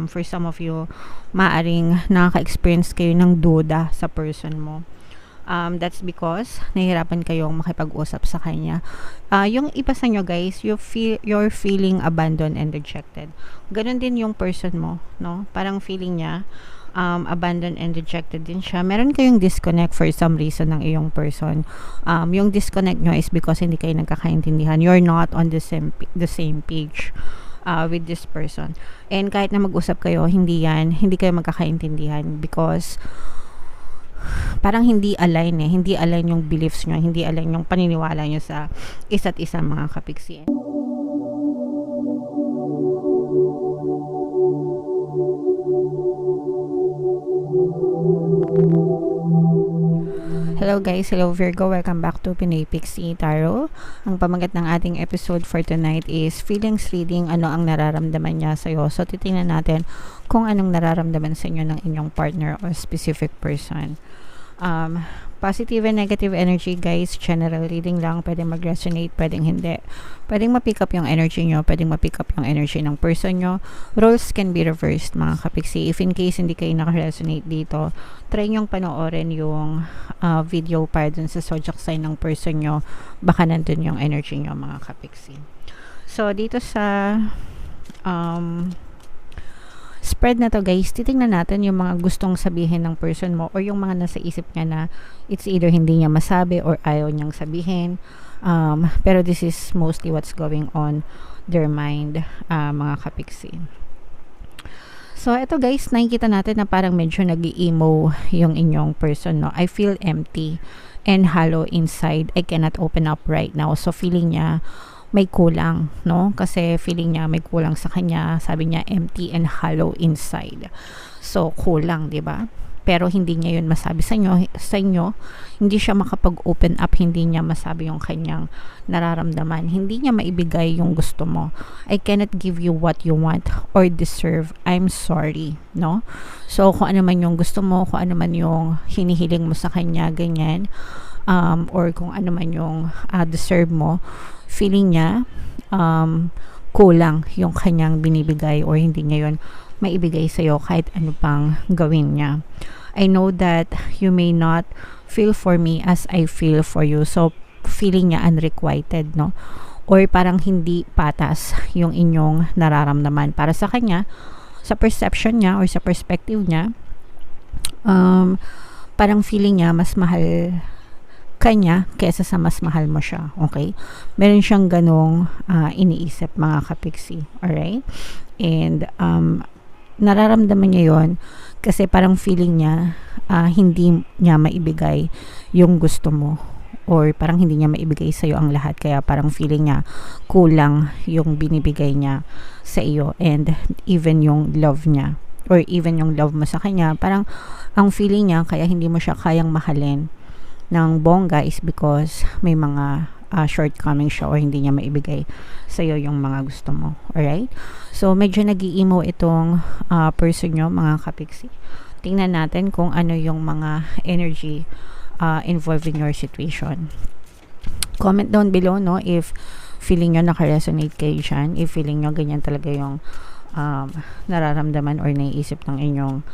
for some of you, maaring nakaka-experience kayo ng duda sa person mo. That's because nahihirapan kayong makipag-usap sa kanya. Yung iba sa nyo guys, you're feeling abandoned and rejected. Ganon din yung person mo, no? Parang feeling niya abandoned and rejected din siya. Meron kayong disconnect for some reason ng iyong person. Yung disconnect nyo is because hindi kayo nagkakaintindihan. You're not on the same page with this person. And kahit na mag-usap kayo, hindi kayo magkakaintindihan because parang hindi align yung beliefs nyo, hindi align yung paniniwala nyo sa isa't isa, mga kapiksi. Hello guys, hello Virgo, welcome back to Pinoy Pixie Tarot. Ang pamagat ng ating episode for tonight is feelings reading, ano ang nararamdaman niya sa'yo. So titingnan natin kung anong nararamdaman sa inyo ng inyong partner or specific person. Positive and negative energy guys, general reading lang, pwedeng mag-resonate, pwedeng hindi. Pwedeng ma-pick up yung energy nyo, pwedeng ma-pick up yung energy ng person nyo. Roles can be reversed, mga kapiksi. If in case hindi kayo naka-resonate dito, try nyong panoorin yung video para dun sa zodiac sign ng person nyo, baka nandun yung energy nyo, mga kapiksi. So dito sa spread na to guys, titingnan natin yung mga gustong sabihin ng person mo or yung mga nasa isip niya na it's either hindi niya masabi or ayaw niyang sabihin, pero this is mostly what's going on their mind, mga kapiksi. So ito guys, nakikita natin na parang medyo nag-emo yung inyong person, no? I feel empty and hollow inside. I cannot open up right now. So feeling niya may kulang, no? Kasi feeling niya may kulang sa kanya. Sabi niya empty and hollow inside. So kulang, 'di ba? Pero hindi niya 'yun masabi sa inyo. Hindi siya makapag-open up, hindi niya masabi yung kanyang nararamdaman. Hindi niya maibigay yung gusto mo. I cannot give you what you want or deserve. I'm sorry, no? So kung ano man yung gusto mo, kung ano man yung hinihiling mo sa kanya, ganyan. Or kung ano man yung deserve mo, feeling niya kulang yung kanyang binibigay or hindi niya yun maibigay sa'yo kahit ano pang gawin niya. I know that you may not feel for me as I feel for you. So feeling niya unrequited, no? Or parang hindi patas yung inyong nararamdaman para sa kanya, sa perception niya or sa perspective niya. Parang feeling niya mas mahal kanya kesa sa mas mahal mo siya, okay? Meron siyang ganong iniisip, mga kapiksi, alright? And nararamdaman niya yon kasi parang feeling niya hindi niya maibigay yung gusto mo or parang hindi niya maibigay sa'yo ang lahat, kaya parang feeling niya kulang yung binibigay niya sa iyo and even yung love niya or even yung love mo sa kanya, parang ang feeling niya kaya hindi mo siya kayang mahalin ng bongga is because may mga shortcomings siya or hindi niya maibigay sa iyo yung mga gusto mo. Alright? So, medyo nag-i-emo itong person nyo, mga kapiksi. Tingnan natin kung ano yung mga energy involved in your situation. Comment down below, no, if feeling nyo naka-resonate kayo dyan, if feeling nyo ganyan talaga yung nararamdaman or naiisip ng inyong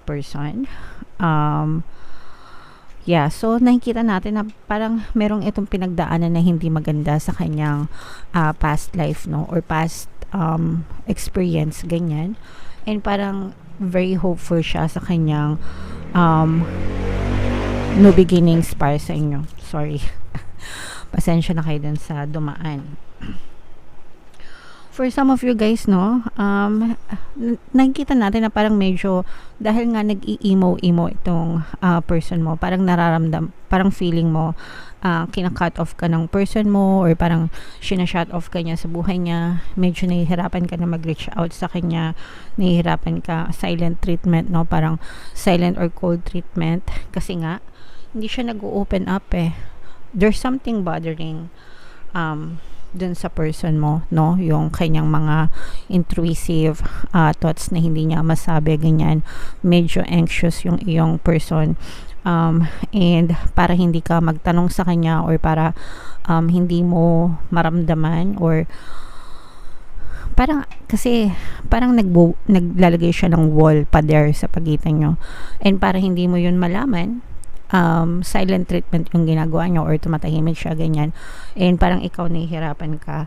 person. Yeah, so nakikita natin na parang merong itong pinagdaanan na hindi maganda sa kanyang past life, no, or past experience, ganyan. And parang very hopeful siya sa kanyang new beginnings para sa inyo. Sorry. Pasensya na kayo dun sa dumaan. For some of you guys, no, nakikita natin na parang medyo, dahil nga nag-i-emo itong person mo, parang parang feeling mo, kina-cut off ka ng person mo, or parang sinashut off ka niya sa buhay niya, medyo nahihirapan ka na mag-reach out sa kanya, nahihirapan ka, silent treatment, no, parang silent or cold treatment, kasi nga, hindi siya nag-open up there's something bothering dun sa person mo, no, yung kanyang mga intrusive thoughts na hindi niya masabi, ganyan, medyo anxious yung iyong person, and para hindi ka magtanong sa kanya or para hindi mo maramdaman or parang kasi parang naglalagay siya ng wall pader sa pagitan nyo, and para hindi mo yun malaman, silent treatment yung ginagawa nyo, or tumatahimik siya ganyan, and parang ikaw nahihirapan ka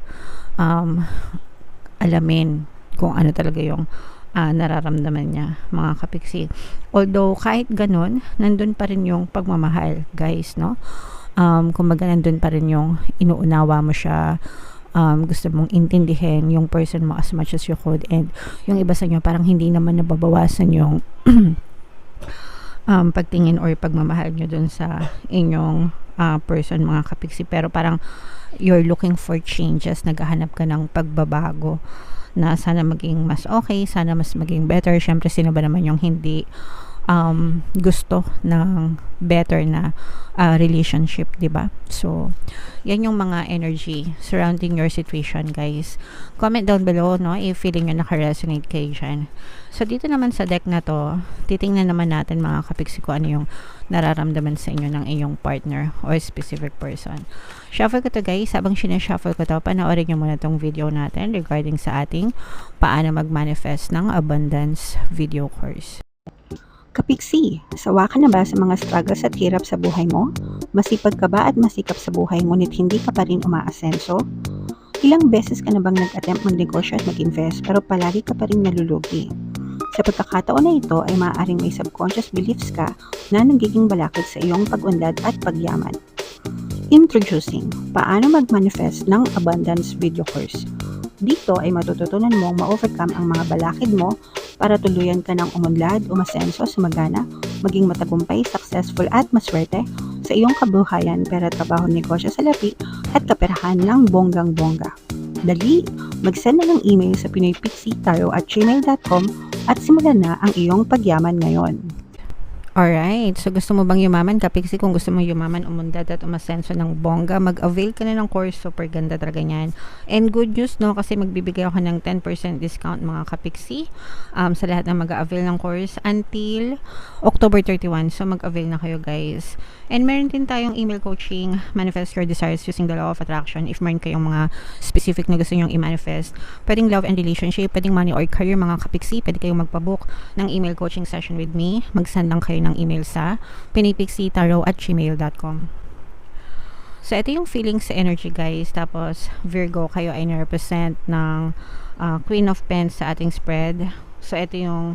alamin kung ano talaga yung nararamdaman niya, mga kapiksi. Although kahit ganun, nandun pa rin yung pagmamahal, guys, no? Kumbaga nandun pa rin yung inuunawa mo siya, gusto mong intindihin yung person mo as much as you could, and yung iba sa inyo parang hindi naman nababawasan yung pagtingin or pagmamahal nyo dun sa inyong person, mga kapiksi, pero parang you're looking for changes, naghahanap ka ng pagbabago na sana maging mas okay, sana mas maging better. Syempre, sino ba naman yung hindi gusto ng better na relationship, diba? So, yan yung mga energy surrounding your situation, guys. Comment down below, no, if feeling nyo naka-resonate kayo dyan. So, dito naman sa deck na to, titingnan naman natin, mga kapiksi, ko ano yung nararamdaman sa inyo ng iyong partner or specific person. Shuffle ko to, guys. Habang sinashuffle ko to, panoorin nyo muna tong video natin regarding sa ating paano mag-manifest ng abundance video course. Kapiksi, sawa ka na ba sa mga struggles at hirap sa buhay mo? Masipag ka ba at masikap sa buhay ngunit hindi ka pa rin umaasenso? Ilang beses ka na bang nag-attempt magnegosyo at mag-invest pero palagi ka pa rin nalulugi? Sa pagkakataon na ito ay maaaring may subconscious beliefs ka na nagiging balakid sa iyong pag-unlad at pagyaman. Introducing, paano mag-manifest ng abundance video course. Dito ay matututunan mong ma-overcome ang mga balakid mo para tuluyan ka ng umunlad, umasenso, sumagana, maging matagumpay, successful at maswerte sa iyong kabuhayan, pera, trabaho, negosyo, salapi at kaperahan ng bonggang-bongga. Dali, mag-send na ng email sa pinoypixitarot@gmail.com at simulan na ang iyong pagyaman ngayon. Alright, so gusto mo bang yumaman, kapiksi? Kung gusto mo yumaman, umundad at umasenso ng bongga, mag-avail ka na ng course. Super ganda talaga niyan. And good news, no, kasi magbibigay ako ng 10% discount, mga kapiksi, sa lahat ng mag-avail ng course until October 31. So mag-avail na kayo, guys. And meron din tayong email coaching, manifest your desires using the law of attraction. If meron kayong mga specific na gusto nyong i-manifest, pwedeng love and relationship, pwedeng money or career, mga kapiksi, pwede kayong magpabook ng email coaching session with me. Mag-send lang kayo ng email sa pinipixitarot@gmail.com. So, ito yung feelings sa energy, guys. Tapos, Virgo, kayo ay na-represent ng Queen of Pens sa ating spread. So, ito yung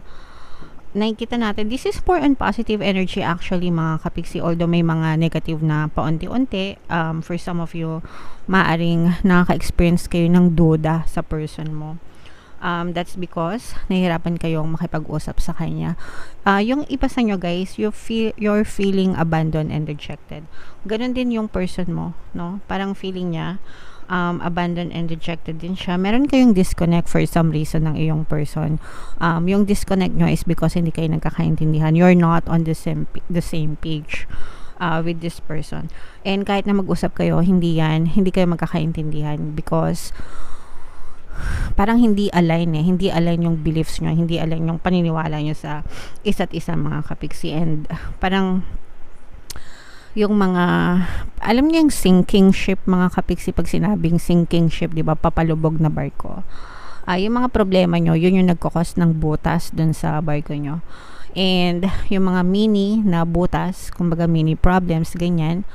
nakikita natin. This is for on positive energy, actually, mga kapiksi. Although may mga negative na paunti-unti, for some of you, maaring nakaka-experience kayo ng duda sa person mo. That's because nahihirapan kayong makipag-usap sa kanya. Yung iba sa nyo, guys, you're feeling abandoned and rejected. Ganon din yung person mo, no? Parang feeling niya abandoned and rejected din siya. Meron kayong disconnect for some reason ng iyong person. Yung disconnect nyo is because hindi kayo nagkakaintindihan. You're not on the same page with this person. And kahit na mag-usap kayo, hindi kayo magkakaintindihan because parang hindi align hindi align yung beliefs nyo, hindi align yung paniniwala nyo sa isa't isa, mga kapiksi. And parang yung mga, alam niyo yung sinking ship, mga kapiksi, pag sinabing sinking ship, di ba, papalubog na barko. Yung mga problema nyo, yun yung nagkakos ng butas dun sa barko nyo. And yung mga mini na butas, kumbaga mini problems, ganyan,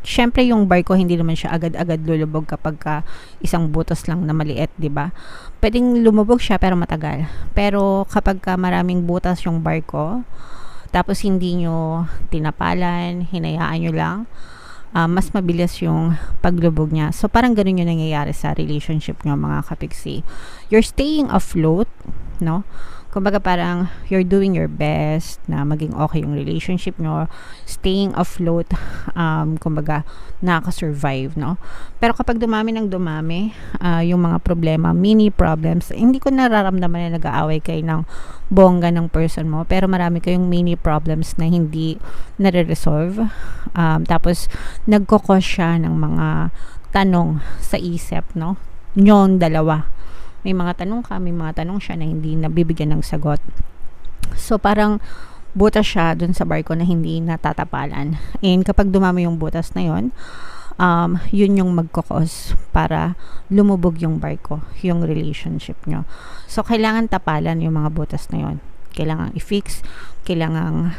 syempre yung barko hindi naman siya agad-agad lulubog kapag isang butas lang na maliit, 'di ba? Pwedeng lumubog siya pero matagal. Pero kapag maraming butas yung barko, tapos hindi nyo tinapalan, hinayaan nyo lang, mas mabilis yung paglubog niya. So parang ganun yung nangyayari sa relationship nyo, mga kapiksi. You're staying afloat, no? Kumbaga parang you're doing your best na maging okay yung relationship nyo, staying afloat, kumbaga nakaka-survive, no? Pero kapag dumami ng dumami, yung mga problema, mini problems, hindi ko nararamdaman na nag-aaway kayo ng bongga ng person mo, pero marami kayong mini problems na hindi nare-resolve. Tapos nagkukos siya ng mga tanong sa isip, no? Nyong dalawa. May mga tanong ka, may mga tanong siya na hindi nabibigyan ng sagot. So parang butas siya dun sa barko na hindi natatapalan. And kapag dumami yung butas na yon, yun yung magkakos para lumubog yung barko, yung relationship nyo. So, kailangan tapalan yung mga butas na yun. Kailangan i-fix, kailangan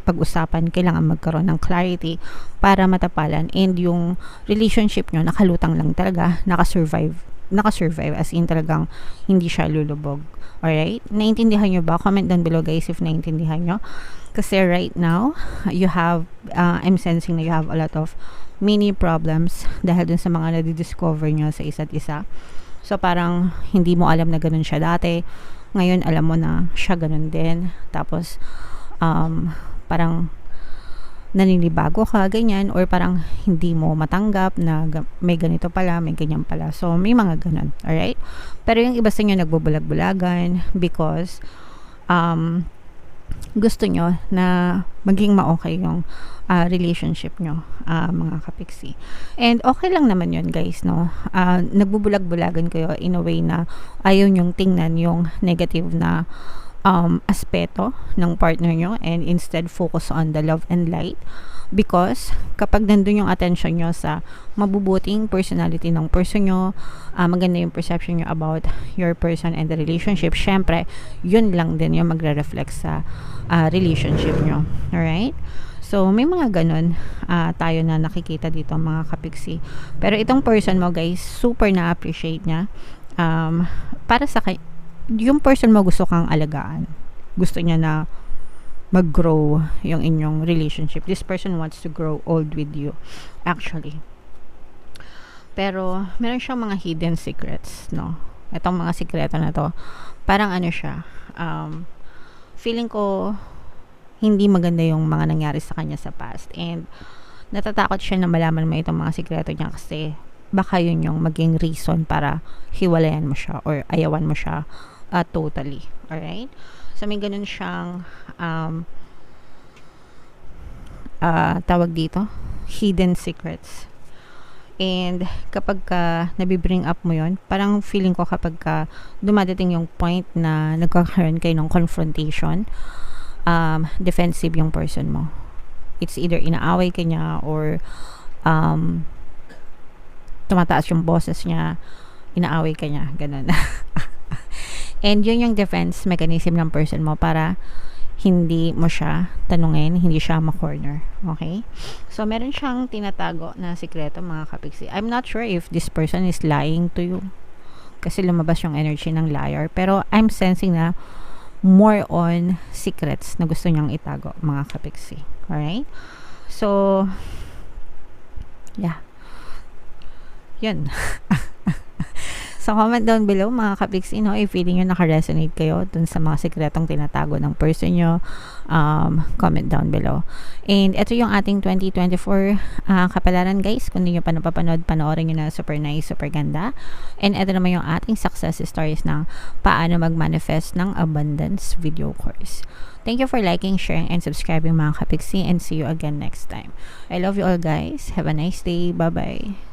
pag-usapan, kailangan magkaroon ng clarity para matapalan, and yung relationship nyo nakalutang lang talaga, nakasurvive as in talagang hindi siya lulubog. Alright? Naintindihan nyo ba? Comment down below guys if naintindihan nyo. Kasi right now, you have, I'm sensing na you have a lot of mini problems dahil dun sa mga nadidiscover nyo sa isa't isa. So parang hindi mo alam na ganun siya dati. Ngayon alam mo na siya ganun din. Tapos parang naninibago ka, ganyan, or parang hindi mo matanggap na may ganito pala, may ganyan pala. So, may mga ganun, alright? Pero yung iba sa inyo nagbubulag-bulagan because gusto nyo na maging ma-okay yung relationship nyo, mga kapiksi. And okay lang naman yun guys, no? Nagbubulag-bulagan kayo in a way na ayaw nyong tingnan yung negative na aspeto ng partner nyo, and instead focus on the love and light, because kapag nandun yung attention nyo sa mabubuting personality ng person nyo, maganda yung perception nyo about your person and the relationship, syempre yun lang din yung magre-reflect sa relationship nyo. Alright? So may mga ganun tayo na nakikita dito mga kapiksi. Pero itong person mo guys, super na-appreciate niya. Para sa yung person mo gusto kang alagaan. Gusto niya na mag-grow yung inyong relationship. This person wants to grow old with you, actually. Pero, meron siyang mga hidden secrets, no? Itong mga sikreto na to, parang ano siya, feeling ko, hindi maganda yung mga nangyari sa kanya sa past. And, natatakot siya na malaman mo itong mga sikreto niya kasi baka yun yung maging reason para hiwalayan mo siya or ayawan mo siya totally. Alright? So, may ganun siyang tawag dito, hidden secrets. And kapag nabibring up mo yon, parang feeling ko kapag dumadating yung point na nagkakaroon kayo ng confrontation, defensive yung person mo. It's either inaaway ka niya or tumataas yung boses niya, inaaway ka niya, ganun. And yun yung defense mechanism ng person mo para hindi mo siya tanungin, hindi siya ma-corner. Okay? So, meron siyang tinatago na sikreto mga kapiksi. I'm not sure if this person is lying to you. Kasi lumabas yung energy ng liar. Pero I'm sensing na more on secrets na gusto niyang itago mga kapiksi. Alright? So, yeah. Yun. So, comment down below mga kapiksi, no, if feeling nyo naka-resonate kayo dun sa mga sikretong tinatago ng person nyo. Comment down below. And ito yung ating 2024 kapalaran guys. Kung hindi nyo pa napapanood, panoorin nyo na, super nice, super ganda. And ito naman yung ating success stories ng paano mag-manifest ng abundance video course. Thank you for liking, sharing, and subscribing mga kapiksi, and see you again next time. I love you all guys. Have a nice day. Bye-bye.